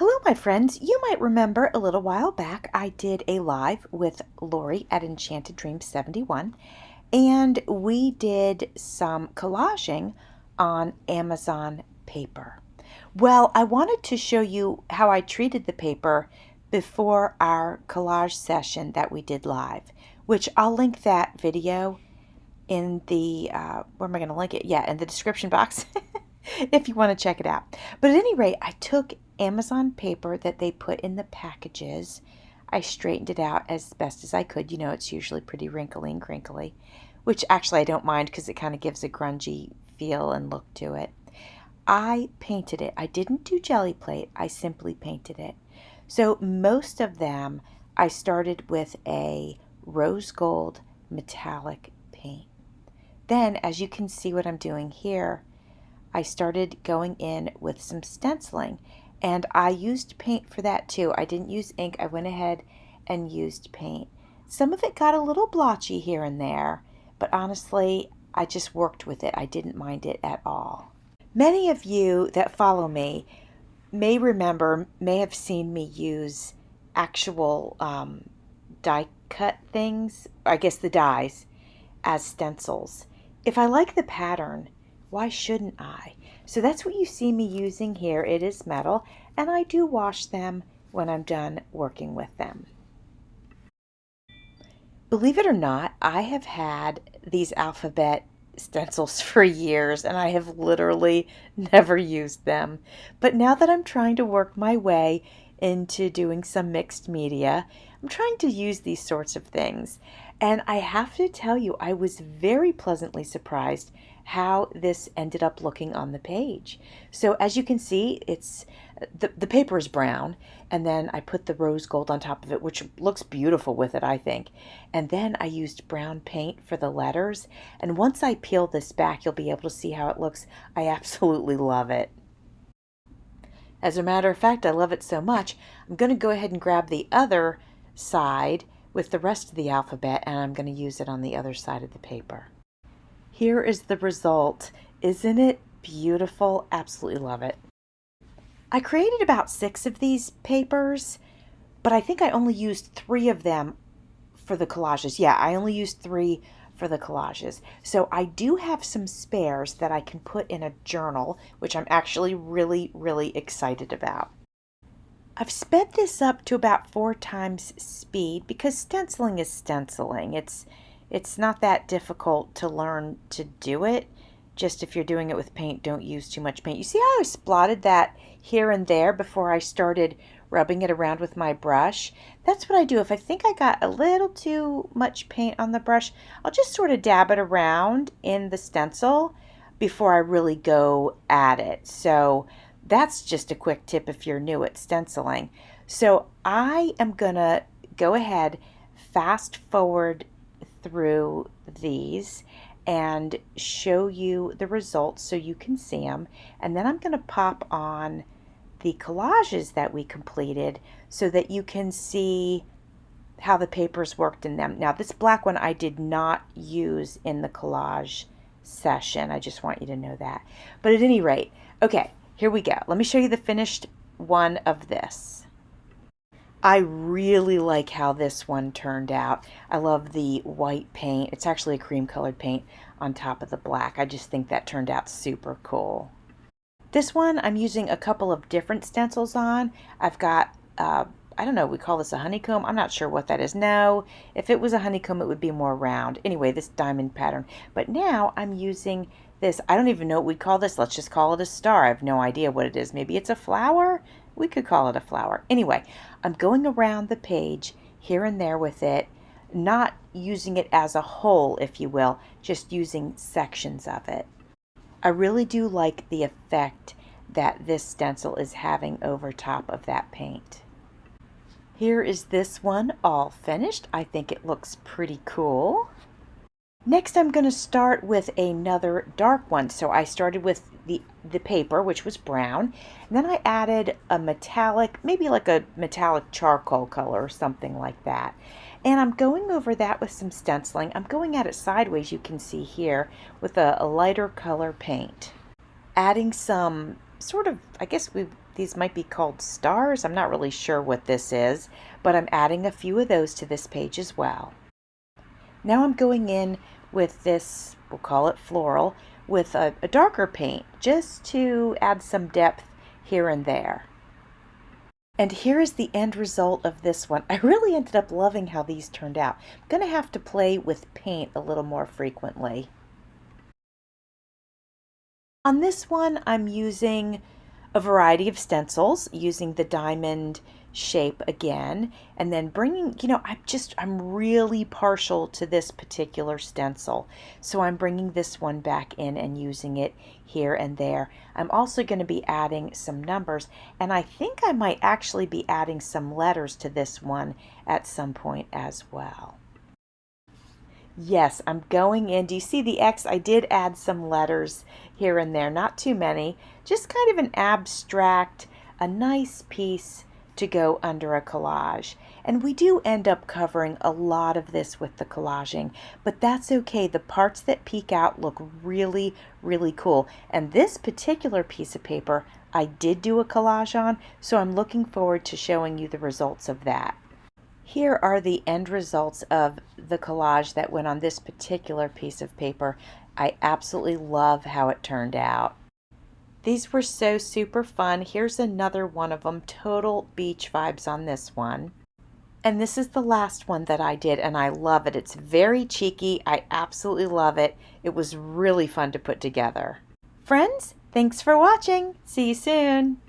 Hello, my friends. You might remember a little while back I did a live with Lorie at Enchanted Dreams 71, and we did some collaging on Amazon paper. Well, I wanted to show you how I treated the paper before our collage session that we did live, which I'll link that video in the, where am I going to link it? Yeah, in the description box if you want to check it out. But at any rate, I took Amazon paper that they put in the packages. I straightened it out as best as I could. You know, it's usually pretty wrinkly and crinkly, which actually I don't mind because it kind of gives a grungy feel and look to it. I painted it. I didn't do jelly plate. I simply painted it. So most of them, I started with a rose gold metallic paint. Then, as you can see what I'm doing here, I started going in with some stenciling, and I used paint for that too. I didn't use ink. I went ahead and used paint. Some of it got a little blotchy here and there, but honestly, I just worked with it. I didn't mind it at all. Many of you that follow me may have seen me use actual die cut things, I guess the dies, as stencils. If I like the pattern, why shouldn't I? So that's what you see me using here. It is metal, and I do wash them when I'm done working with them. Believe it or not, I have had these alphabet stencils for years, and I have literally never used them. But now that I'm trying to work my way into doing some mixed media, I'm trying to use these sorts of things. And I have to tell you, I was very pleasantly surprised how this ended up looking on the page. So as you can see, it's the paper is brown, and then I put the rose gold on top of it, which looks beautiful with it, I think. And then I used brown paint for the letters. And once I peel this back, you'll be able to see how it looks. I absolutely love it. As a matter of fact, I love it so much, I'm going to go ahead and grab the other side with the rest of the alphabet, and I'm going to use it on the other side of the paper. Here is the result. Isn't it beautiful? Absolutely love it. I created about 6 of these papers, but I think I only used 3 of them for the collages. Yeah, I only used 3 for the collages. So I do have some spares that I can put in a journal, which I'm actually really excited about. I've sped this up to about 4 times speed because stenciling is stenciling. It's not that difficult to learn to do it. Just if you're doing it with paint, don't use too much paint. You see how I splotted that here and there before I started rubbing it around with my brush? That's what I do. If I think I got a little too much paint on the brush, I'll just sort of dab it around in the stencil before I really go at it. So that's just a quick tip if you're new at stenciling. So I am gonna go ahead, fast forward through these and show you the results so you can see them. And then I'm gonna pop on the collages that we completed so that you can see how the papers worked in them. Now this black one I did not use in the collage session. I just want you to know that. But at any rate, okay, here we go. Let me show you the finished one of this. I really like how this one turned out. I love the white paint. It's actually a cream colored paint on top of the black. I just think that turned out super cool. This one I'm using a couple of different stencils on. I've got, I don't know, we call this a honeycomb. I'm not sure what that is. No, if it was a honeycomb, it would be more round. Anyway, this diamond pattern. But now I'm using this. I don't even know what we'd call this. Let's just call it a star. I have no idea what it is. Maybe it's a flower? We could call it a flower. Anyway, I'm going around the page here and there with it, not using it as a whole, if you will, just using sections of it. I really do like the effect that this stencil is having over top of that paint. Here is this one all finished. I think it looks pretty cool. Next, I'm going to start with another dark one. So I started with the paper, which was brown, and then I added a metallic, maybe like a metallic charcoal color or something like that. And I'm going over that with some stenciling. I'm going at it sideways, you can see here, with a lighter color paint. Adding some sort of, I guess we These might be called stars. I'm not really sure what this is, but I'm adding a few of those to this page as well. Now I'm going in with this, we'll call it floral, with a darker paint just to add some depth here and there. And here is the end result of this one. I really ended up loving how these turned out. I'm going to have to play with paint a little more frequently. On this one, I'm using a variety of stencils, using the diamond shape again, and then bringing, I'm really partial to this particular stencil. So I'm bringing this one back in and using it here and there. I'm also going to be adding some numbers, and I think I might actually be adding some letters to this one at some point as well. Yes, I'm going in. Do you see the X? I did add some letters here and there, not too many, just kind of an abstract, a nice piece to go under a collage. And we do end up covering a lot of this with the collaging, but that's okay. The parts that peek out look really, really cool. And this particular piece of paper, I did do a collage on, so I'm looking forward to showing you the results of that. Here are the end results of the collage that went on this particular piece of paper. I absolutely love how it turned out. These were so super fun. Here's another one of them, total beach vibes on this one. And this is the last one that I did, and I love it. It's very cheeky. I absolutely love it. It was really fun to put together. Friends, thanks for watching. See you soon.